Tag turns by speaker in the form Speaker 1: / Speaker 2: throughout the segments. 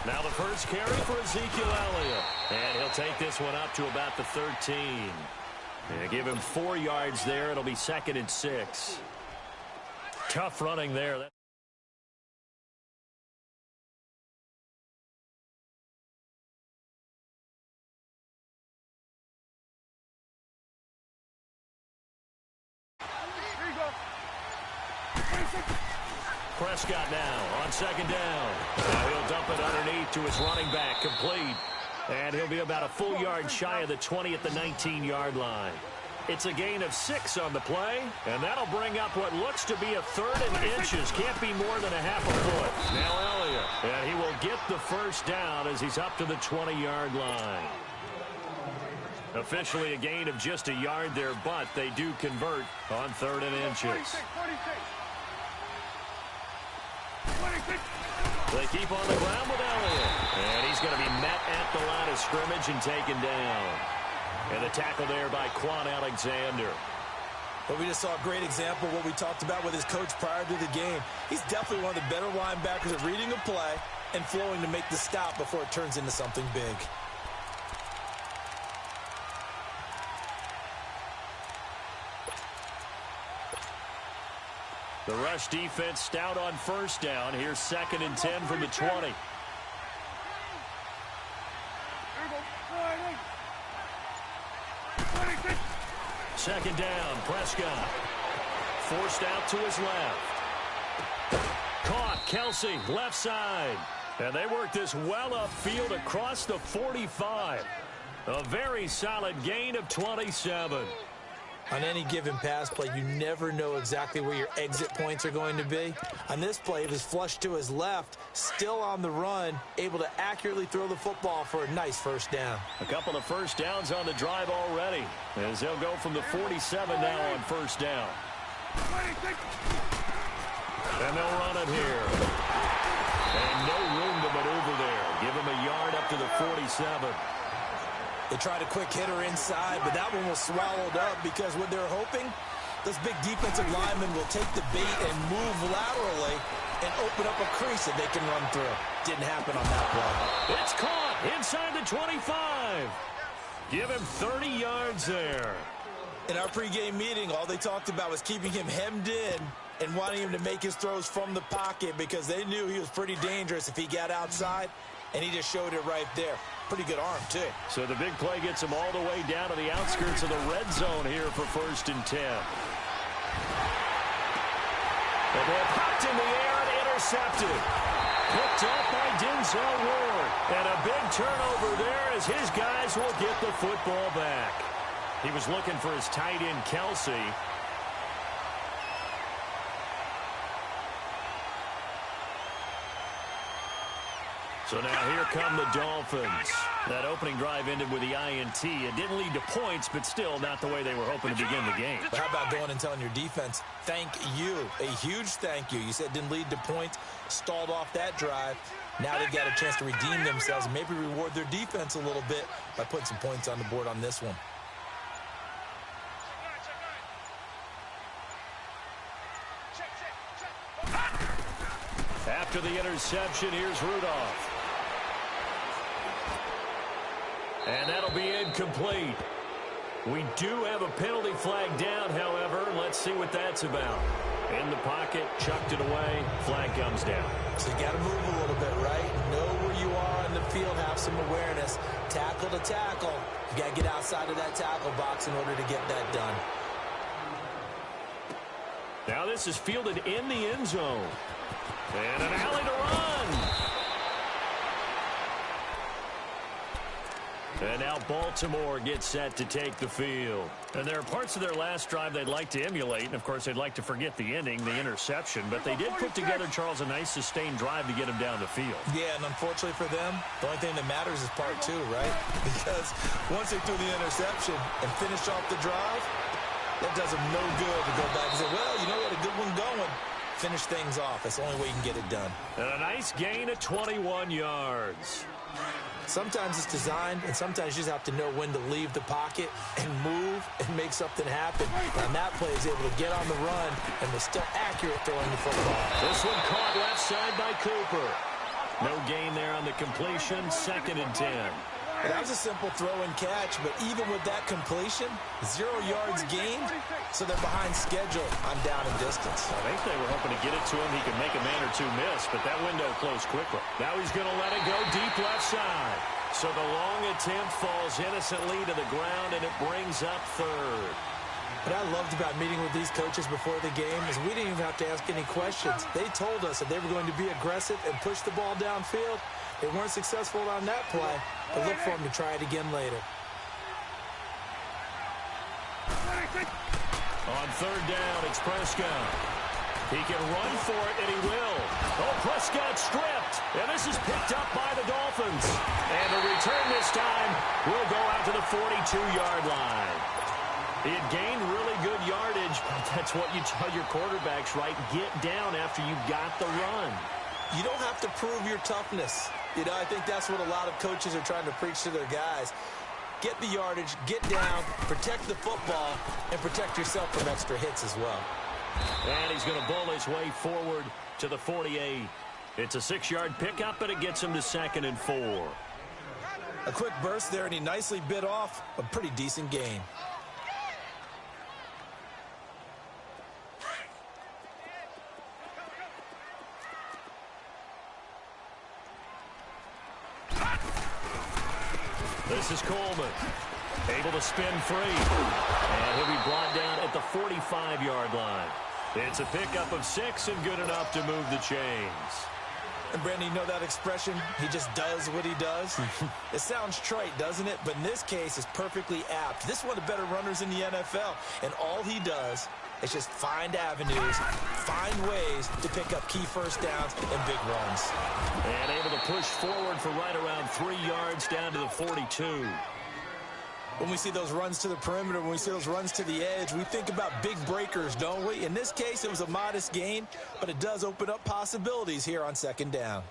Speaker 1: Now the first carry for Ezekiel Elliott. And he'll take this one up to about the 13. And give him 4 yards there. It'll be 2nd and 6. Tough running there. Prescott now on 2nd down. Now he'll dump it underneath to his running back, complete. And he'll be about a full yard shy of the 20 at the 19-yard line. It's a gain of 6 on the play, and that'll bring up what looks to be a 3rd and inches. Can't be more than a half a foot. Now Elliott, and he will get the first down as he's up to the 20-yard line. Officially a gain of just a yard there, but they do convert on 3rd and inches. They keep on the ground with Elliott. And he's going to be met at the line of scrimmage and taken down. And the tackle there by Quan Alexander.
Speaker 2: But we just saw a great example of what we talked about with his coach prior to the game. He's definitely one of the better linebackers at reading a play and flowing to make the stop before it turns into something big.
Speaker 1: The rush defense stout on 1st down. Here's 2nd and 10 from the 20. Second down, Prescott. Forced out to his left. Caught, Kelsey, left side. And they work this well upfield across the 45. A very solid gain of 27.
Speaker 2: On any given pass play, you never know exactly where your exit points are going to be. On this play, it was flushed to his left, still on the run, able to accurately throw the football for a nice 1st down.
Speaker 1: A couple of 1st downs on the drive already, as they'll go from the 47 now on 1st down. And they'll run it here. And no room to maneuver there. Give him a yard up to the 47.
Speaker 2: They tried a quick hitter inside, but that one was swallowed up because what they're hoping, those big defensive linemen will take the bait and move laterally and open up a crease that they can run through. Didn't happen on that play.
Speaker 1: It's caught inside the 25. Give him 30 yards there.
Speaker 2: In our pregame meeting, all they talked about was keeping him hemmed in and wanting him to make his throws from the pocket because they knew he was pretty dangerous if he got outside, and he just showed it right there. Pretty good arm, too.
Speaker 1: So the big play gets him all the way down to the outskirts of the red zone here for 1st and 10. The ball popped in the air and intercepted. Picked up by Denzel Ward. And a big turnover there as his guys will get the football back. He was looking for his tight end, Kelsey. So now here come the Dolphins. That opening drive ended with the INT. It didn't lead to points, but still not the way they were hoping to begin the game.
Speaker 2: But how about going and telling your defense, thank you, a huge thank you. You said it didn't lead to points, stalled off that drive. Now they've got a chance to redeem themselves and maybe reward their defense a little bit by putting some points on the board on this one.
Speaker 1: After the interception, here's Rudolph. And that'll be incomplete. We do have a penalty flag down, however. Let's see what that's about. In the pocket, chucked it away, flag comes down.
Speaker 2: So you got to move a little bit, right? Know where you are in the field, have some awareness. Tackle to tackle. You got to get outside of that tackle box in order to get that done.
Speaker 1: Now this is fielded in the end zone. And an alley to run. And now Baltimore gets set to take the field. And there are parts of their last drive they'd like to emulate. And, of course, they'd like to forget the ending, the interception. But they did put together, Charles, a nice sustained drive to get them down the field.
Speaker 2: Yeah, and unfortunately for them, the only thing that matters is part 2, right? Because once they threw the interception and finished off the drive, that does them no good to go back and say, well, you know, we had a good one going. Finish things off. That's the only way you can get it done.
Speaker 1: And a nice gain of 21 yards.
Speaker 2: Sometimes it's designed, and sometimes you just have to know when to leave the pocket and move and make something happen. And that play is able to get on the run and was still accurate throwing the football.
Speaker 1: This one caught left side by Cooper. No gain there on the completion. 2nd and 10.
Speaker 2: That was a simple throw and catch, but even with that completion, 0 yards gained, so they're behind schedule on down and distance.
Speaker 1: I think they were hoping to get it to him. He could make a man or two miss, but that window closed quickly. Now he's going to let it go deep left side. So the long attempt falls innocently to the ground, and it brings up 3rd.
Speaker 2: What I loved about meeting with these coaches before the game is we didn't even have to ask any questions. They told us that they were going to be aggressive and push the ball downfield. They weren't successful on that play, but look for them to try it again later.
Speaker 1: On 3rd down, it's Prescott. He can run for it, and he will. Oh, Prescott stripped, and this is picked up by the Dolphins. And the return this time will go out to the 42-yard line. He had gained really good yardage, but that's what you tell your quarterbacks, right? Get down after you got the run.
Speaker 2: You don't have to prove your toughness. You know, I think that's what a lot of coaches are trying to preach to their guys. Get the yardage, get down, protect the football, and protect yourself from extra hits as well.
Speaker 1: And he's going to bowl his way forward to the 48. It's a 6-yard pickup, and it gets him to 2nd and 4.
Speaker 2: A quick burst there, and he nicely bit off a pretty decent gain.
Speaker 1: This is Coleman, able to spin free, and he'll be brought down at the 45-yard line. It's a pickup of 6 and good enough to move the chains.
Speaker 2: And, Brandon, you know that expression, he just does what he does? It sounds trite, doesn't it? But in this case, it's perfectly apt. This is one of the better runners in the NFL, and all he does is just find avenues, find ways to pick up key first downs and big runs.
Speaker 1: And able to push forward for right around 3 yards down to the 42.
Speaker 2: When we see those runs to the perimeter, when we see those runs to the edge, we think about big breakers, don't we? In this case, it was a modest gain, but it does open up possibilities here on 2nd down.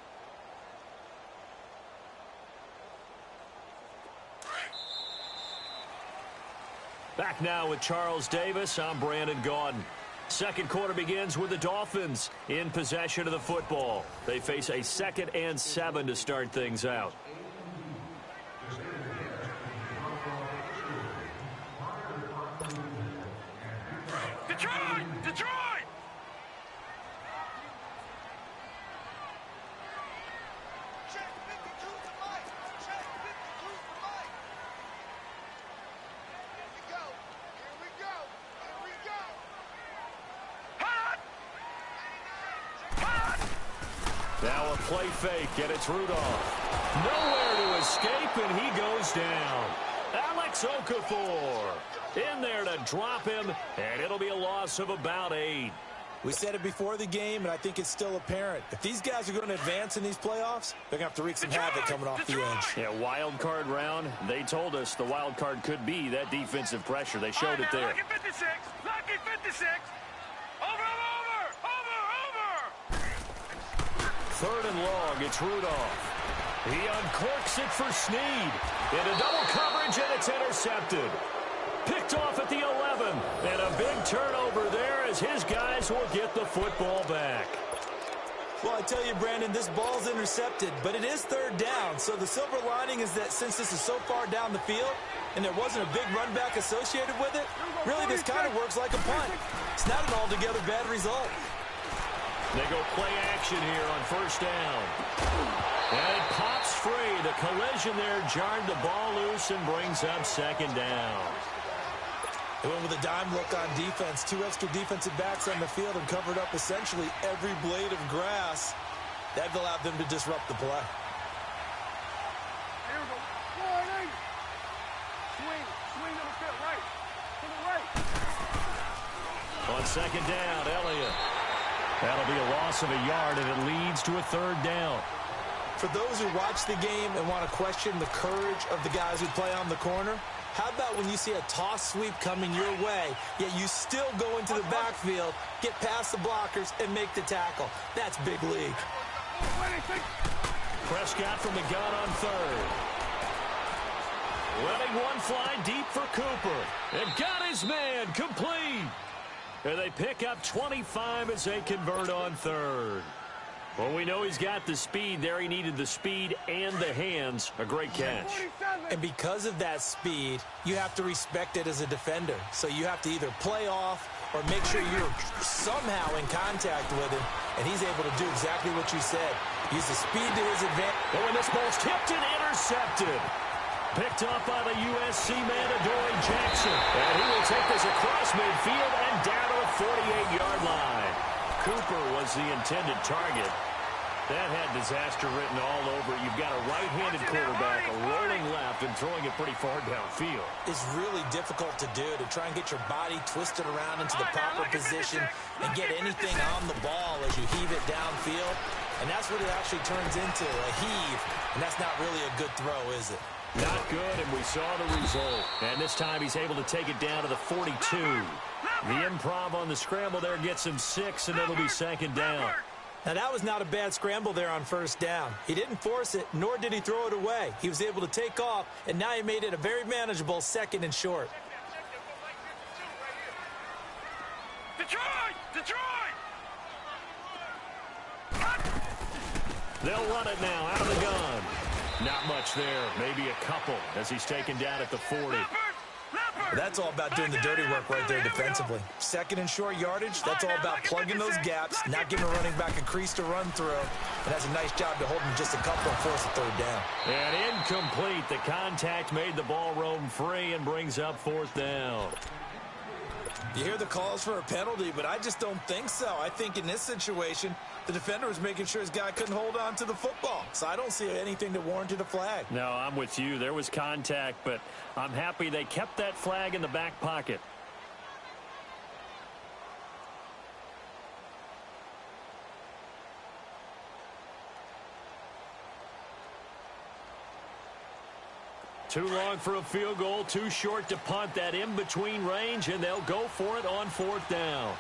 Speaker 1: Back now with Charles Davis. I'm Brandon Gaudin. Second quarter begins with the Dolphins in possession of the football. They face a 2nd and 7 to start things out.
Speaker 3: Detroit! Detroit! Check 52 to Mike. Check 52 to Mike. Here we go. Here we go. Here we go. Hot! Hot!
Speaker 1: Now a play fake, and it's Rudolph. Nowhere to escape, and he goes down. Alex Okafor in there to drop him, and it'll be a loss of about 8.
Speaker 2: We said it before the game, and I think it's still apparent. If these guys are going to advance in these playoffs, they're going to have to wreak some havoc coming off the edge.
Speaker 1: Yeah, wild card round. They told us the wild card could be that defensive pressure. They showed it there.
Speaker 3: Lucky 56. Lucky 56. Over.
Speaker 1: 3rd and long, it's Rudolph. He uncorks it for Snead. Into double coverage, and it's intercepted. Picked off at the 11. And a big turnover there as his guys will get the football back.
Speaker 2: Well, I tell you, Brandon, this ball's intercepted, but it is 3rd down. So the silver lining is that since this is so far down the field and there wasn't a big run back associated with it, really this kind of works like a punt. It's not an altogether bad result.
Speaker 1: They go play action here on 1st down. And it pops free. The collision there jarred the ball loose and brings up 2nd down.
Speaker 2: They went with a dime look on defense. 2 extra defensive backs on the field and covered up essentially every blade of grass. That allowed them to disrupt the play.
Speaker 3: Here we go. Warning. Swing on the field. Right. To the right.
Speaker 1: On 2nd down, Elliott. That'll be a loss of a yard, and it leads to a 3rd down.
Speaker 2: For those who watch the game and want to question the courage of the guys who play on the corner, how about when you see a toss sweep coming your way, yet you still go into the backfield, get past the blockers, and make the tackle? That's big league.
Speaker 1: Prescott from the gun on 3rd. Letting one fly deep for Cooper. And got his man complete. And they pick up 25 as they convert on 3rd. Well, we know he's got the speed there. He needed the speed and the hands. A great catch.
Speaker 2: And because of that speed, you have to respect it as a defender. So you have to either play off or make sure you're somehow in contact with him, and he's able to do exactly what you said. Use the speed to his advantage.
Speaker 1: Oh, and this ball's tipped and intercepted. Picked up by the USC man, Adoree Jackson. And he will take this across midfield and down to the 48-yard line. Cooper was the intended target. That had disaster written all over it. You've got a right-handed quarterback, a rolling left, and throwing it pretty far downfield.
Speaker 2: It's really difficult to do, to try and get your body twisted around into the proper position and get anything on the ball as you heave it downfield. And that's what it actually turns into, a heave. And that's not really a good throw, is it?
Speaker 1: Not good, and we saw the result. And this time he's able to take it down to the 42. The improv on the scramble there gets him 6, and it'll be second down.
Speaker 2: Now, that was not a bad scramble there on first down. He didn't force it, nor did he throw it away. He was able to take off, and now he made it a very manageable 2nd and short.
Speaker 3: Detroit! Detroit!
Speaker 1: They'll run it now out of the gun. Not much there, maybe a couple as he's taken down at the 40.
Speaker 2: That's all about doing the dirty work right there defensively. 2nd and short yardage, that's all about plugging those gaps, not giving a running back a crease to run through. And that's a nice job to hold him just a couple and force a 3rd down.
Speaker 1: And incomplete. The contact made the ball roam free and brings up 4th down.
Speaker 2: You hear the calls for a penalty, but I just don't think so. I think in this situation, the defender was making sure his guy couldn't hold on to the football. So I don't see anything that warranted a flag.
Speaker 1: No, I'm with you. There was contact, but I'm happy they kept that flag in the back pocket. Too long for a field goal, too short to punt. That in-between range, and they'll go for it on 4th down.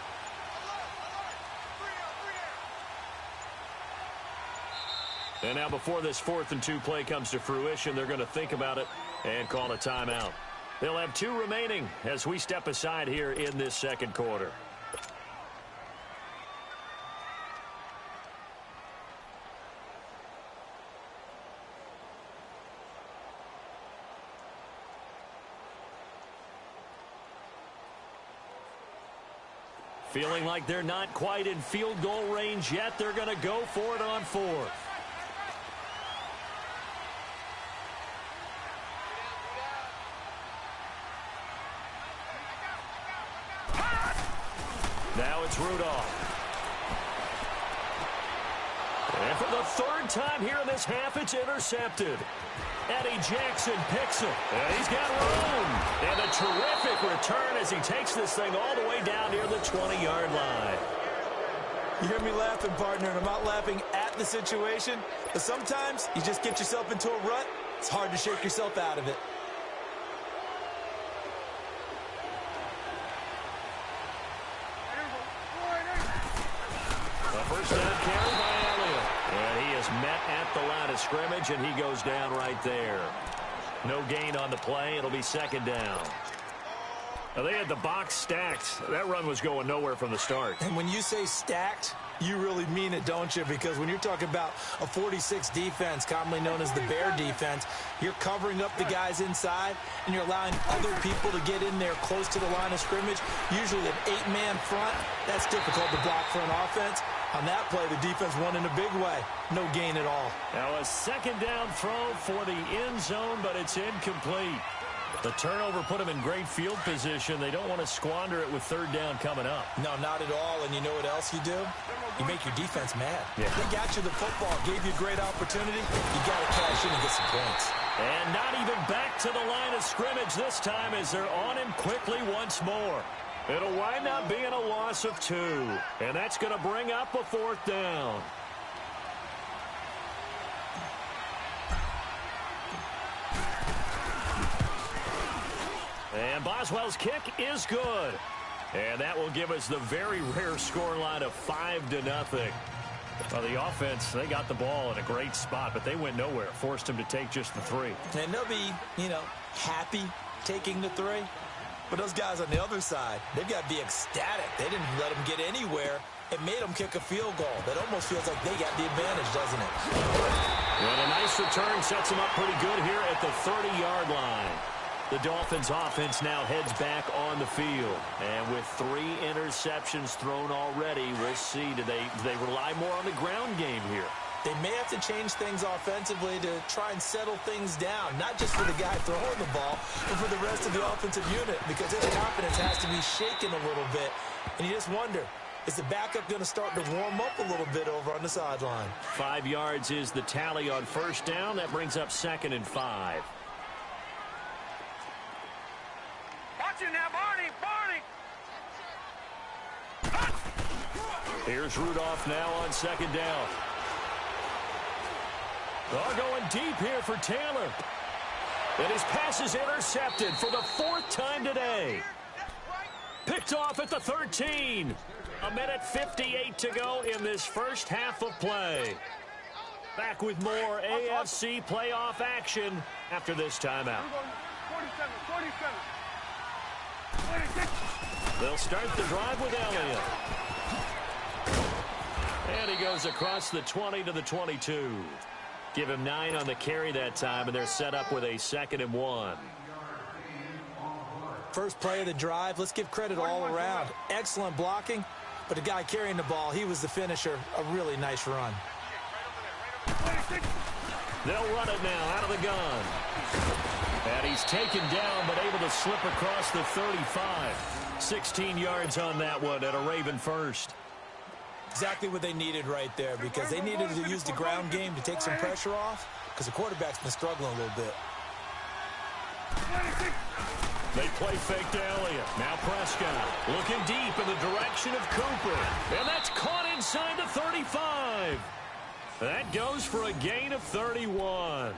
Speaker 1: And now before this 4th and 2 play comes to fruition, they're going to think about it and call a timeout. They'll have 2 remaining as we step aside here in this 2nd quarter. Feeling like they're not quite in field goal range yet. They're going to go for it on 4th. Now it's Rudolph. And for the 3rd time here in this half, it's intercepted. Eddie Jackson picks it. And he's got room. And a terrific return as he takes this thing all the way down near the 20-yard line.
Speaker 2: You hear me laughing, partner, and I'm not laughing at the situation. But sometimes you just get yourself into a rut. It's hard to shake yourself out of it.
Speaker 1: The first down carry by Elliott. And he is met at the line of scrimmage, and he goes down right there. No gain on the play. It'll be 2nd down. Now, they had the box stacked. That run was going nowhere from the start.
Speaker 2: And when you say stacked, you really mean it, don't you? Because when you're talking about a 46 defense, commonly known as the Bear defense, you're covering up the guys inside, and you're allowing other people to get in there close to the line of scrimmage, usually an 8-man front. That's difficult to block for an offense. On that play, the defense won in a big way. No gain at all.
Speaker 1: Now a 2nd down throw for the end zone, but it's incomplete. The turnover put them in great field position. They don't want to squander it with 3rd down coming up.
Speaker 2: No, not at all. And you know what else you do? You make your defense mad.
Speaker 1: Yeah.
Speaker 2: They got you the football, gave you a great opportunity. You got to cash in and get some points.
Speaker 1: And not even back to the line of scrimmage this time as they're on him quickly once more. It'll wind up being a loss of 2. And that's going to bring up a 4th down. And Boswell's kick is good. And that will give us the very rare scoreline of 5-0. Well, the offense, they got the ball in a great spot, but they went nowhere. Forced them to take just the 3.
Speaker 2: And they'll be, happy taking the 3. But those guys on the other side, they've got to be ecstatic. They didn't let them get anywhere It made them kick a field goal. That almost feels like they got the advantage, doesn't it?
Speaker 1: And a nice return sets them up pretty good here at the 30-yard line. The Dolphins offense now heads back on the field. And with 3 interceptions thrown already, we'll see. Do they rely more on the ground game here?
Speaker 2: They may have to change things offensively to try and settle things down, not just for the guy throwing the ball, but for the rest of the offensive unit, because his confidence has to be shaken a little bit. And you just wonder, is the backup going to start to warm up a little bit over on the sideline?
Speaker 1: 5 yards is the tally on first down. That brings up 2nd and 5.
Speaker 3: Watch it now, Barney!
Speaker 1: Here's Rudolph now on 2nd down. Going deep here for Taylor. And his pass is intercepted for the 4th time today. Picked off at the 13. 1:58 to go in this first half of play. Back with more AFC playoff action after this timeout.
Speaker 3: 47.
Speaker 1: They'll start the drive with Elliott. And he goes across the 20 to the 22. Give him 9 on the carry that time, and they're set up with a 2nd and 1.
Speaker 2: First play of the drive, let's give credit all around. Excellent blocking, but the guy carrying the ball, he was the finisher. A really nice run.
Speaker 1: They'll run it now out of the gun. And he's taken down, but able to slip across the 35. 16 yards on that one at a Raven first.
Speaker 2: Exactly what they needed right there, because they needed to use the ground game to take some pressure off, because the quarterback's been struggling a little bit.
Speaker 1: They play fake to Elliott. Now Prescott looking deep in the direction of Cooper. And that's caught inside the 35. That goes for a gain of 31.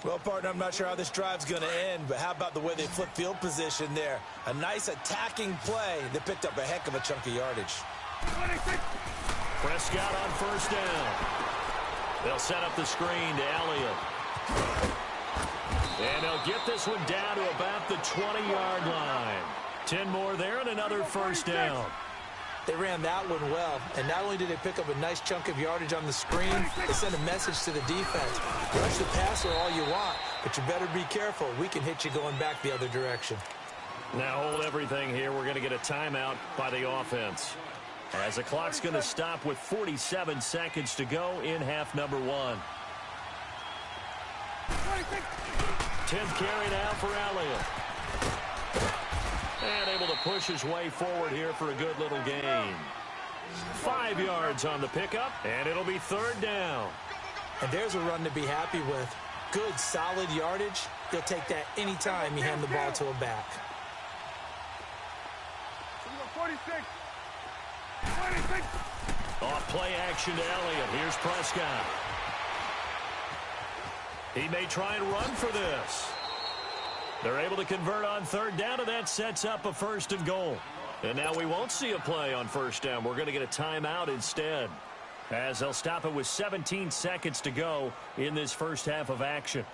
Speaker 2: Well, partner, I'm not sure how this drive's going to end, but how about the way they flip field position there? A nice attacking play that picked up a heck of a chunk of yardage.
Speaker 1: Prescott on first down. They'll set up the screen to Elliott. And they'll get this one down to about the 20-yard line. 10 more there and another first down.
Speaker 2: They ran that one well, and not only did they pick up a nice chunk of yardage on the screen, they sent a message to the defense. Rush the passer all you want, but you better be careful. We can hit you going back the other direction.
Speaker 1: Now hold everything here. We're going to get a timeout by the offense, as the clock's going to stop with 47 seconds to go in half number 1. 10th carry now for Elliott. And able to push his way forward here for a good little gain. 5 yards on the pickup, and it'll be 3rd down.
Speaker 2: And there's a run to be happy with. Good, solid yardage. You'll take that anytime you hand the ball to a back.
Speaker 3: 46.
Speaker 1: Off play action to Elliott. Here's Prescott. He may try and run for this. They're able to convert on 3rd down, and that sets up a 1st and goal. And now we won't see a play on 1st down. We're going to get a timeout instead, as they'll stop it with 17 seconds to go in this first half of action.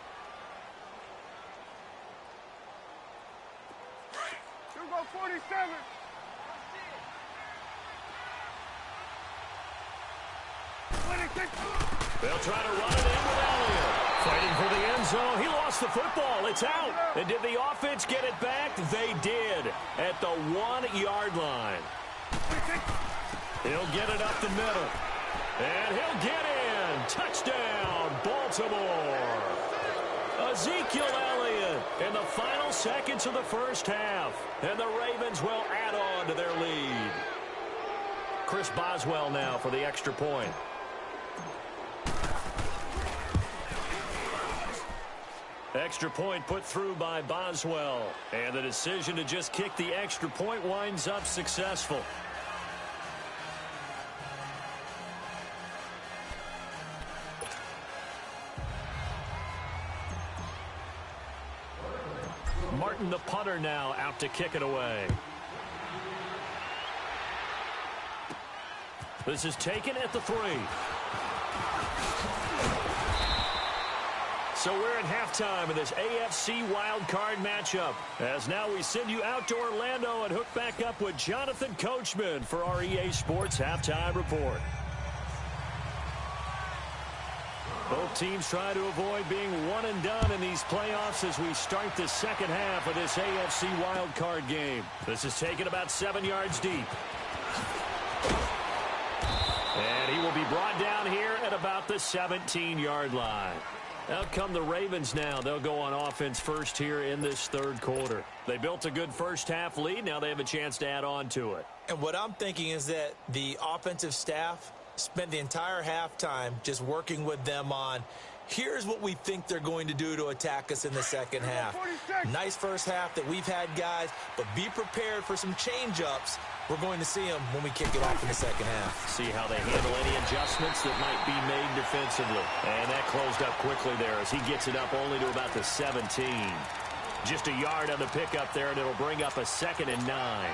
Speaker 3: You go 47.
Speaker 1: They'll try to run it in with Elliott. Fighting for the end zone. He lost the football. It's out. And did the offense get it back? They did at the 1-yard line. He'll get it up the middle. And he'll get in. Touchdown, Baltimore. Ezekiel Elliott in the final seconds of the first half. And the Ravens will add on to their lead. Chris Boswell now for the extra point. Extra point put through by Boswell. And the decision to just kick the extra point winds up successful. Martin, the punter, now out to kick it away. This is taken at the 3. So we're at halftime of this AFC wildcard matchup. As now we send you out to Orlando and hook back up with Jonathan Coachman for our EA Sports Halftime Report. Both teams try to avoid being one and done in these playoffs as we start the second half of this AFC wildcard game. This is taken about 7 yards deep. And he will be brought down here at about the 17-yard line. Out come the Ravens now. They'll go on offense first here in this third quarter. They built a good first-half lead. Now they have a chance to add on to it.
Speaker 2: And what I'm thinking is that the offensive staff spent the entire halftime just working with them on, here's what we think they're going to do to attack us in the second half. Nice first half that we've had, guys, but be prepared for some change-ups. We're going to see them when we kick it off in the second half.
Speaker 1: See how they handle any adjustments that might be made defensively. And that closed up quickly there as he gets it up only to about the 17. Just a yard on the pickup there, and it'll bring up a 2nd and 9.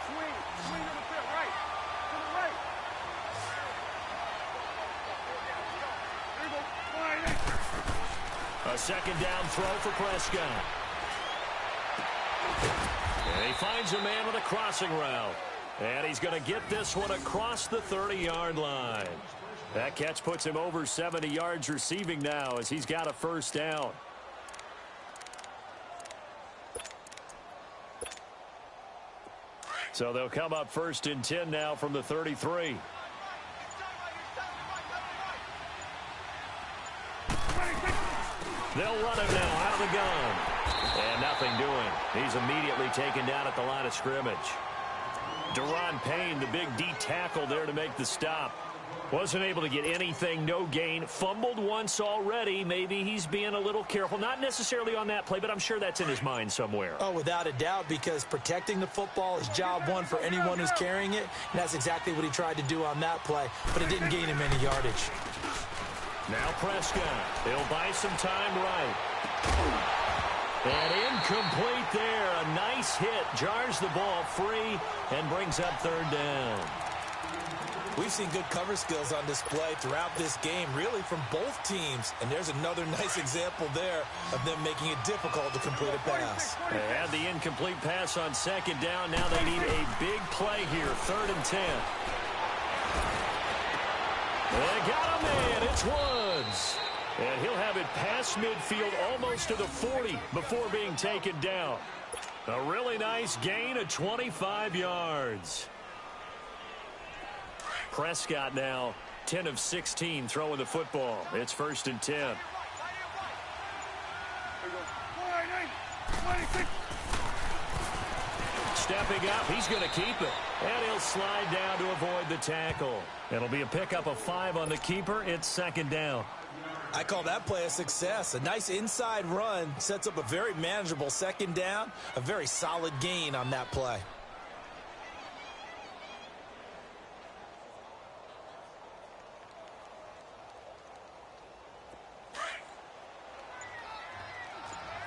Speaker 3: Swing on the field, right. To the right. There you go.
Speaker 1: A 2nd down throw for Prescott. And he finds a man with a crossing route. And he's going to get this one across the 30-yard line. That catch puts him over 70 yards receiving now as he's got a first down. So they'll come up 1st and 10 now from the 33. They'll run him now out of the gun. And nothing doing. He's immediately taken down at the line of scrimmage. Deron Payne, the big D tackle there to make the stop. Wasn't able to get anything, no gain. Fumbled once already. Maybe he's being a little careful. Not necessarily on that play, but I'm sure that's in his mind somewhere.
Speaker 2: Oh, without a doubt, because protecting the football is job one for anyone who's carrying it. And that's exactly what he tried to do on that play, but it didn't gain him any yardage.
Speaker 1: Now Prescott. He'll buy some time right. And incomplete there. A nice hit. Jars the ball free and brings up 3rd down.
Speaker 2: We've seen good cover skills on display throughout this game, really from both teams. And there's another nice example there of them making it difficult to complete a pass.
Speaker 1: They had the incomplete pass on 2nd down. Now they need a big play here. 3rd and 10. They got a man. It's Woods. And he'll have it past midfield almost to the 40 before being taken down. A really nice gain of 25 yards. Prescott now 10 of 16 throwing the football. It's 1st and 10. Stepping up, he's going to keep it. And he'll slide down to avoid the tackle. It'll be a pickup of 5 on the keeper. It's 2nd down.
Speaker 2: I call that play a success. A nice inside run sets up a very manageable 2nd down. A very solid gain on that play.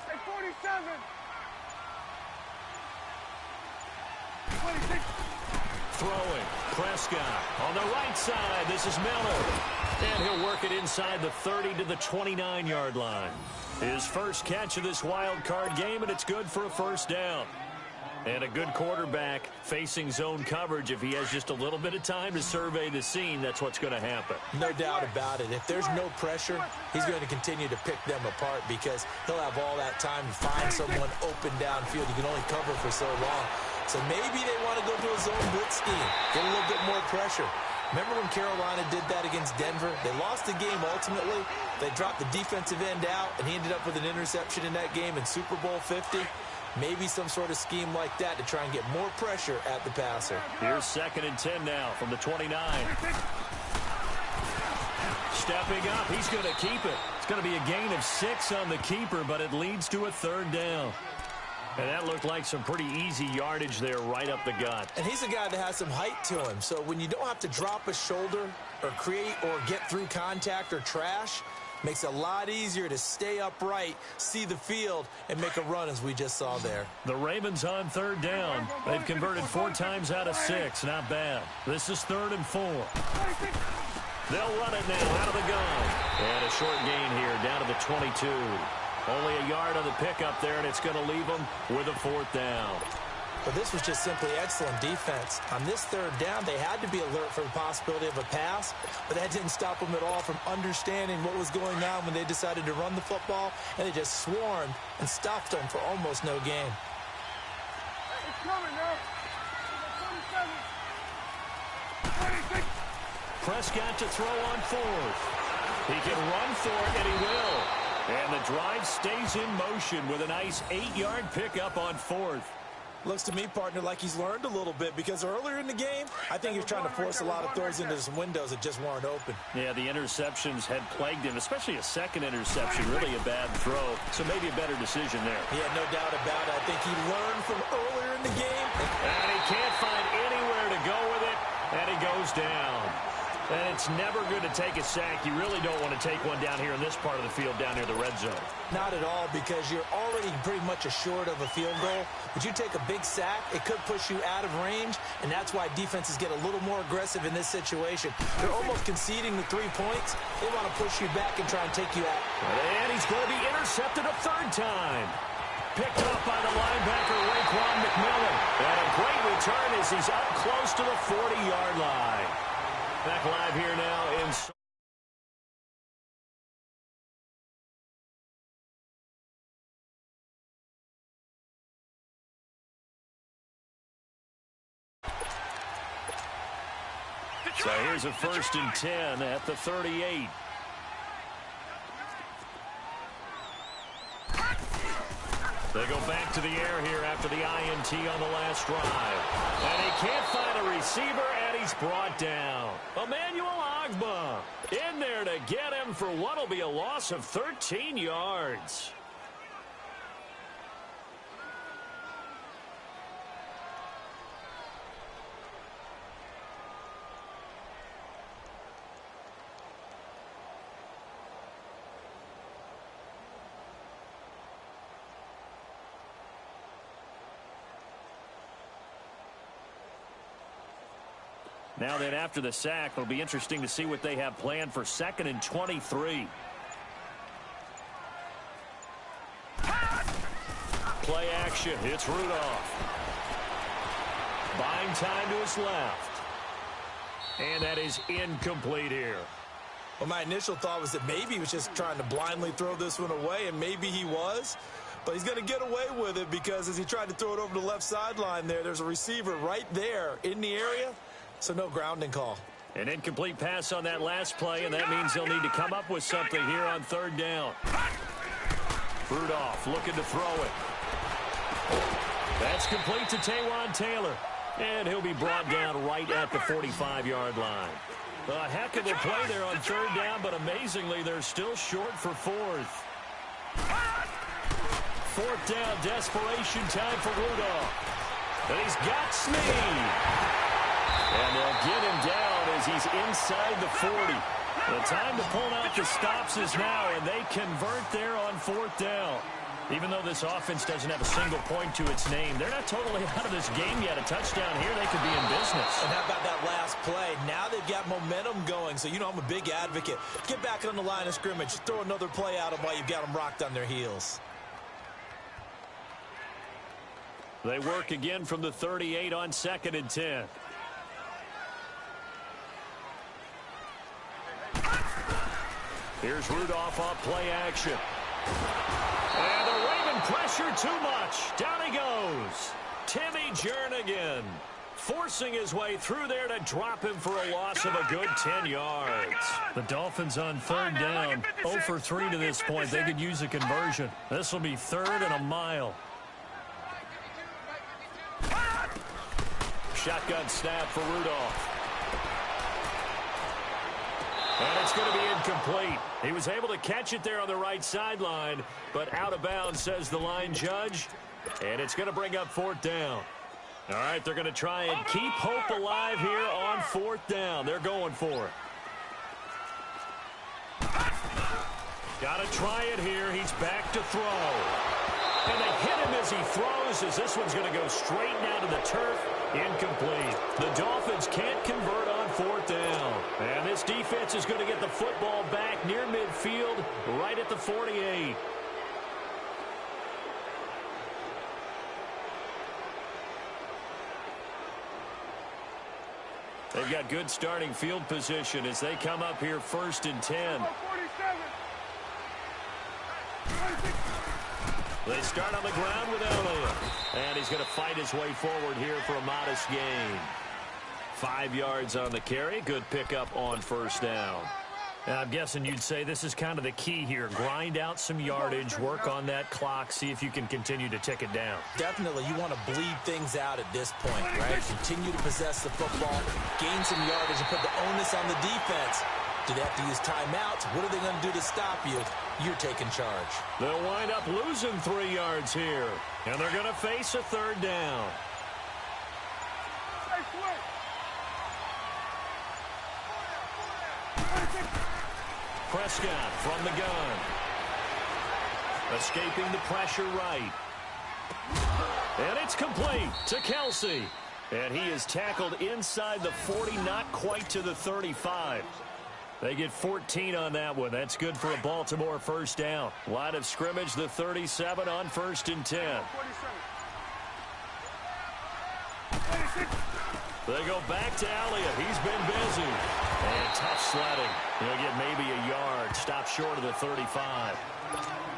Speaker 3: Hey, 47. 26.
Speaker 1: Throwing. Prescott on the right side. This is Miller. And he'll work it inside the 30 to the 29-yard line. His first catch of this wild card game, and it's good for a 1st down. And a good quarterback facing zone coverage. If he has just a little bit of time to survey the scene, that's what's going to happen.
Speaker 2: No doubt about it. If there's no pressure, he's going to continue to pick them apart because he'll have all that time to find someone open downfield. You can only cover for so long. So maybe they want to go to a zone blitz scheme, get a little bit more pressure. Remember when Carolina did that against Denver? They lost the game ultimately. They dropped the defensive end out, and he ended up with an interception in that game in Super Bowl 50. Maybe some sort of scheme like that to try and get more pressure at the passer.
Speaker 1: Here's 2nd and 10 now from the 29. Stepping up, he's going to keep it. It's going to be a gain of 6 on the keeper, but it leads to a 3rd down. And that looked like some pretty easy yardage there right up the gut.
Speaker 2: And he's a guy that has some height to him. So when you don't have to drop a shoulder or create or get through contact or trash, makes it a lot easier to stay upright, see the field, and make a run as we just saw there.
Speaker 1: The Ravens on 3rd down. They've converted 4 times out of 6. Not bad. This is 3rd and 4. They'll run it now out of the gun. And a short gain here, down to the 22. Only a yard on the pickup there, and it's going to leave them with a 4th down.
Speaker 2: But this was just simply excellent defense. On this 3rd down, they had to be alert for the possibility of a pass, but that didn't stop them at all from understanding what was going on when they decided to run the football, and they just swarmed and stuffed them for almost no gain.
Speaker 3: It's coming now. 27.
Speaker 1: Prescott to throw on 4th. He can run for it, and he will. And the drive stays in motion with a nice 8-yard pickup on 4th.
Speaker 2: Looks to me, partner, like he's learned a little bit, because earlier in the game, I think he was trying to force a lot of throws into some windows that just weren't open.
Speaker 1: Yeah, the interceptions had plagued him, especially a second interception, really a bad throw. So maybe a better decision there.
Speaker 2: Yeah, no doubt about it. I think he learned from earlier in the game.
Speaker 1: And he can't find anywhere to go with it, and he goes down. And it's never good to take a sack. You really don't want to take one down here in this part of the field, down near the red zone.
Speaker 2: Not at all, because you're already pretty much assured of a field goal. But you take a big sack, it could push you out of range, and that's why defenses get a little more aggressive in this situation. They're almost conceding the 3 points. They want to push you back and try and take you out.
Speaker 1: And he's going to be intercepted a 3rd time. Picked up by the linebacker, Raekwon McMillan. And a great return as he's up close to the 40-yard line. Back live here now in... So here's a 1st and 10 at the 38. They go back to the air here after the INT on the last drive. And he can't find a receiver, and he's brought down. Emmanuel Ogbah in there to get him for what will be a loss of 13 yards. Now then, after the sack, it'll be interesting to see what they have planned for 2nd and 23. Play action. It's Rudolph. Buying time to his left. And that is incomplete here.
Speaker 2: Well, my initial thought was that maybe he was just trying to blindly throw this one away, and maybe he was. But he's going to get away with it, because as he tried to throw it over the left sideline there's a receiver right there in the area. So no grounding call.
Speaker 1: An incomplete pass on that last play, and that means they'll need to come up with something here on 3rd down. Rudolph looking to throw it. That's complete to Taywan Taylor. And he'll be brought down right at the 45-yard line. A heck of a play there on 3rd down, but amazingly, they're still short for 4th. 4th down, desperation time for Rudolph. And he's got Snead. And they'll get him down as he's inside the 40. The time to pull out the stops is now, and they convert there on 4th down. Even though this offense doesn't have a single point to its name, they're not totally out of this game yet. A touchdown here, they could be in business.
Speaker 2: And how about that last play? Now they've got momentum going, so you know I'm a big advocate. Get back on the line of scrimmage. Throw another play at them while you've got them rocked on their heels.
Speaker 1: They work again from the 38 on 2nd and 10. Here's Rudolph off play action. And the Raven pressure too much. Down he goes. Timmy Jernigan forcing his way through there to drop him for a loss of a good 10 yards. The Dolphins on 3rd down. 0 for 3 to this point. They could use a conversion. This will be 3rd and a mile. Shotgun snap for Rudolph. And it's going to be incomplete. He was able to catch it there on the right sideline, but out of bounds, says the line judge. And it's going to bring up 4th down. All right, they're going to try and keep hope alive here on 4th down. They're going for it. Got to try it here. He's back to throw. And they hit him as he throws, as this one's going to go straight down to the turf. Incomplete. The Dolphins can't convert on 4th down. And this defense is going to get the football back near midfield, right at the 48. They've got good starting field position as they come up here 1st and 10. They start on the ground with Elliott. And he's going to fight his way forward here for a modest gain. 5 yards on the carry. Good pickup on 1st down. Now, I'm guessing you'd say this is kind of the key here. Grind out some yardage, work on that clock, see if you can continue to tick it down.
Speaker 2: Definitely, you want to bleed things out at this point, right? Continue to possess the football, gain some yardage, and put the onus on the defense. Do they have to use timeouts? What are they going to do to stop you? You're taking charge.
Speaker 1: They'll wind up losing 3 yards here. And they're going to face a 3rd down. Prescott from the gun. Escaping the pressure right. And it's complete to Kelsey. And he is tackled inside the 40, not quite to the 35. They get 14 on that one. That's good for a Baltimore 1st down. Line of scrimmage, the 37 on 1st and 10. They go back to Elliott. He's been busy. And tough sledding. He'll get maybe a yard. Stop short of the 35.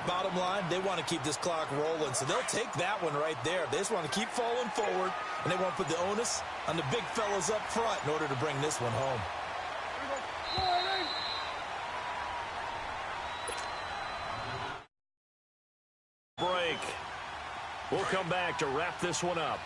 Speaker 2: Bottom line, they want to keep this clock rolling, so they'll take that one right there. They just want to keep falling forward, and they want to put the onus on the big fellas up front in order to bring this one home.
Speaker 1: Break. We'll come back to wrap this one up.